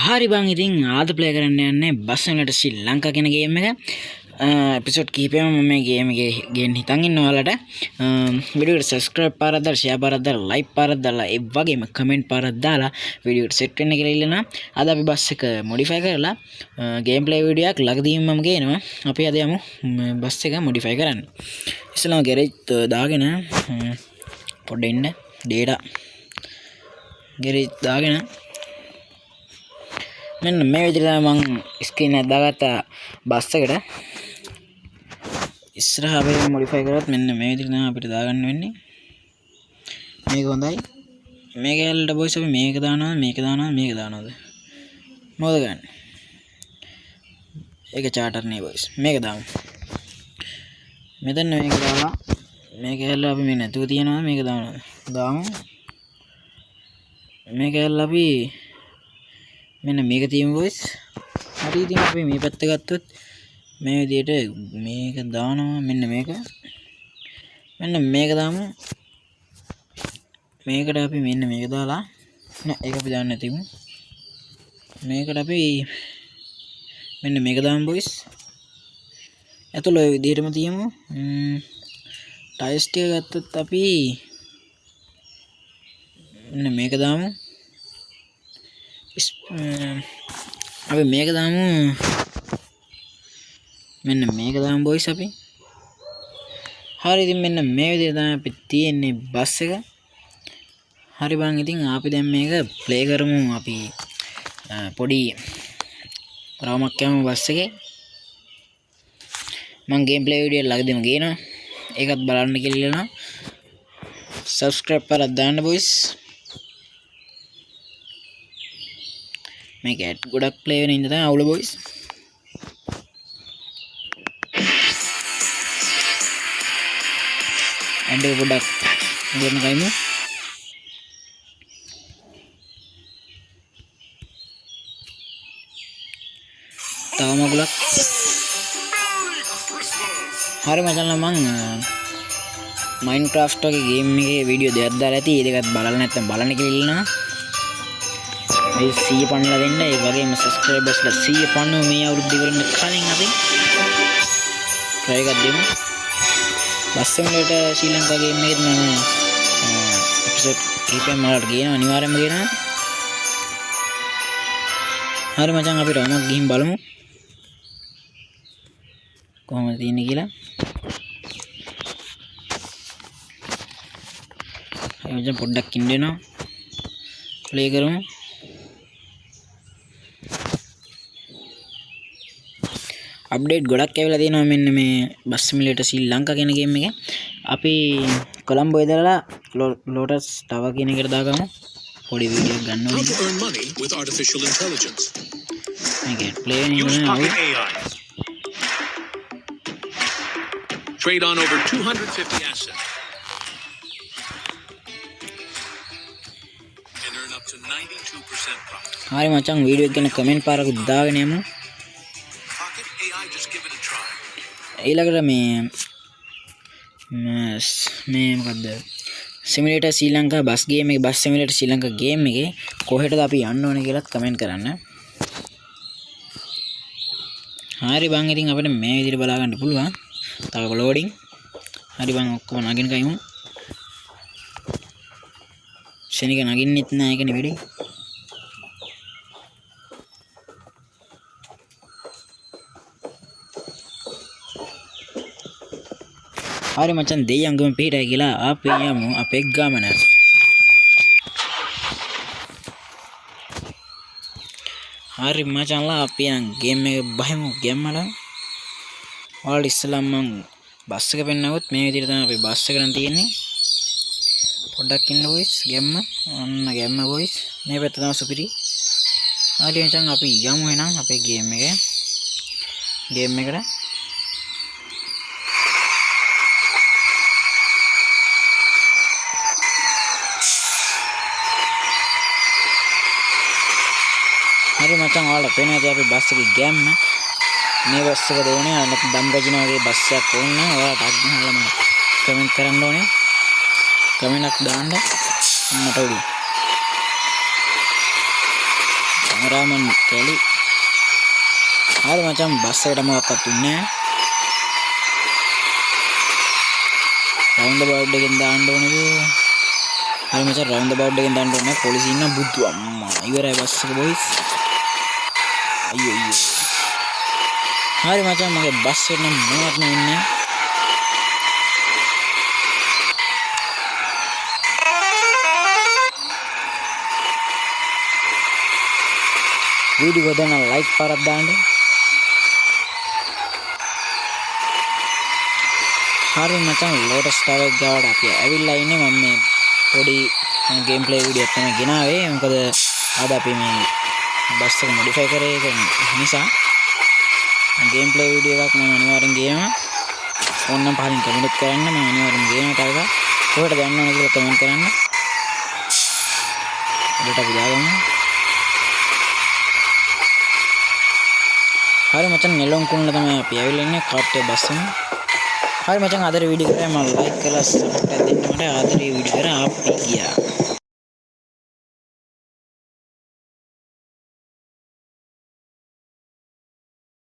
හරි බං ඉතින් ආද ප්ලේ කරන්න යන්නේ බස් වලට ශ්‍රී ලංකා කියන ගේම් එක. එපිසෝඩ් කිහිපයක්ම මම මේ ගේම් එකේ ගෙන් හිතන් ඉන්න ඔයාලට වීඩියෝ එකට සබ්ස්ක්‍රයිබ් පාරක් දාලා ෂෙයා පාරක් දාලා ලයික් පාරක් දාලා ඒ වගේම කමෙන්ට් පාරක් දාලා වීඩියෝ එකට සෙට් වෙන්න කියලා ඉල්ලනවා. අද අපි බස් එක මොඩිෆයි කරලා ගේම් ප්ලේ වීඩියෝ එකක් ළඟදීම මම ගේනවා. අපි අද යමු බස් එක මොඩිෆයි කරන්න. ඉස්සෙල්ලාම ගෑරේජ් දාගෙන පොඩ්ඩ ඉන්න data ගෑරේජ් දාගෙන මෙන්න මේ විදිහට මම ස්ක්‍රීන් එක දාගත්ත බස් එකට ඉස්සරහ අපි මොඩිෆයි කරත් මෙන්න මේ විදිහට තමයි අපිට දාගන්න වෙන්නේ. මේක හොඳයි. මේක ඇල්ලට බොයිස් අපි මේක දානවා මේක දානවාද මොකද ගන්න. ඒක චාටර් නේ බොයිස්. මේක දාමු. මෙතන මේක දාලා මේක ඇල්ල අපි මේ නැතුව තියනවා මේක දාමු. මේක ඇල්ල අපි මෙන්න මේක තියමු boys. හරි ඉතින් අපි මේ පැත්ත ගත්තොත් මේ විදිහට මේක දානවා මෙන්න මේක දාමු. මේකට අපි මෙන්න මේක දාලා නෑ ඒක අපි දාන්න නැතිමු. මේකට අපි මෙන්න මේක දාමු boys. එතකොට ඔය විදිහටම තියමු. ටයිස් ටික ගත්තොත් අපි මෙන්න මේක දාමු. අපි මේක දාමු මෙන්න මේක දාමු boys අපි. හරි ඉතින් මෙන්න මේ විදිහට තමයි අපි තියෙන්නේ බස් එක. හරි බං ඉතින් අපි දැන් මේක ප්ලේ කරමු. අපි පොඩි රවුමක් යමු බස් එකේ. මම ගේම් ප්ලේ වීඩියෝ ළඟදීම ගේනවා. ඒකත් බලන්න කියලා ඉල්ලනවා. සබ්ස්ක්‍රයිබ් කරලා දාන්න boys. මේක ඇඩ් ගොඩක් ප්ලේ වෙන ඉඳ තමයි අවුල boys. ඇඩ් එක ගොඩක් ගොඩන කයිමු. තව මගුලක්. හරි මචංලා මං Minecraft වගේ ගේම් එකේ වීඩියෝ දෙකක් දාලා ඇති. ඒ දෙකත් බලලා නැත්නම් බලන්න කියලා ඉල්ලනවා. මේ 100 පන්නලා දෙන්න. ඒ වගේම සබ්ස්ක්‍රයිබර්ස්ලා 100 පන්නව මේ අවුරුද්ද ඉවරෙන්න කලින් අපි try එකක් දෙමු. බස් වලට ශ්‍රී ලංකා ගේම් එකෙත් මම එපිසෝඩ් කීපයක් මලට ගේනවා අනිවාර්යයෙන්ම ගේනවා. හරි මචං අපි රවුමක් ගිහින් බලමු කොහොමද තියෙන්නේ කියලා. හරි මචං පොඩ්ඩක් ඉන්නවා. ප්ලේ කරමු. අප්ඩේට් ගොඩක් ඇවිල්ලා තියෙනවා මෙන්න මේ බස් සිමියුලේටර් ශ්‍රී ලංකා කියන ගේම් එකේ. අපි කොළඹ ඉඳලා ලෝටස් ටවර් කියන එකට දාගමු. පොඩි වීඩියෝ එකක් ගන්න ඕනේ. මේක ප්ලේ වෙනවා. Trade on over 250 assets. And earn up to 92% profit. හරි මචං වීඩියෝ එක ගැන කමෙන්ට් පාරක් දාගෙන යමු. Pocket AI, just give it a try. ඊළඟට මේ මොකද්ද? සිමියුලේටර් ශ්‍රී ලංකා බස් ගේම් එකේ බස් සිමියුලේටර් ශ්‍රී ලංකා ගේම් එකේ කොහෙටද අපි යන්න ඕනේ කියලාත් කමෙන්ට් කරන්න. හරි බං ඉතින් අපිට මේ විදිහට බලා ගන්න පුළුවන්. තව ලෝඩින්. හරි බං ඔක්කොම නගින්න කයිමු. ශනික නගින්නෙත් නෑ ඒකනේ වෙඩි. හරි මචං දෙයියන්ගම පිටයි කියලා අපි යමු අපේ ගමන. හරි මචංලා අපි යන් ගේම් එක බහිමු ගේම්වල. ඔයාලා ඉස්සෙල්ලාම මං බස් එක පෙන්නවොත් මේ විදිහට තමයි අපි බස් එක ගන්න තියෙන්නේ. පොඩ්ඩක් ඉන්න boys ගේම්ම. ඔන්න ගේම්ම boys. මේ පැත්ත තමයි සුපිරි. හරි මචං අපි යමු එහෙනම් අපේ ගේම් එකට. හරි මචං ඔයාලා පේනවා ඉතින් අපි බස් එකේ ගෑම්ම. මේ බස් එක දෙන්නේ අන්න දම් රජින වගේ බස් එකක් ඕනේ. ඔයාලා ටග් ගහලා මම කමෙන්ට් කරන්න ඕනේ. කමෙන්ට් එකක් දාන්න මට උඩින්. රාමන් කැලි හරි මචං බස් එකට මොකක්වත් දුන්නේ නැහැ රවුන්ඩ් බවුඩ් එකෙන් දාන්න ඕනද හරි මචං රවුන්ඩ් බවුඩ් එකෙන් දාන්න ඕනේ පොලිසිය ඉන්න බුදු අම්මා ඉවරයි බස් එක බොයිස් අයියෝ හරි මචං මගේ බස් එක නම් මොනවත් නෙන්නේ वीडियो को लाइक पारक दांडे हारी मचान लोटस टावर गावड අපි ඇවිල්ලා ඉන්නේ මම මේ පොඩි ගේම් ප්ලේ වීඩියෝ එකක් තමයි ගෙනාවේ මොකද අද අපි මේ බස් එක මොඩිෆයි කරේ ඒක නිසා ගේම් ප්ලේ වීඩියෝ එකක් මම අනිවාර්යෙන් ගේනවා ඕනනම් පහලින් කමෙන්ට් කරන්න මම අනිවාර්යෙන් ගේනවා තාවක කොහෙට යන්න ඕන කියලා කමෙන්ට් කරන්න අපිට අපි දාගමු හරි මචං නෙළුම් කුණල තමයි අපි ඇවිල්ලා ඉන්නේ කාට්ටේ බස් එකේ හරි මචං ආදරේ වීඩියෝ කරා මම ලයික් කරලා සපෝට් එකක් දෙන්න මට ආදරේ වීඩියෝ කරා අපි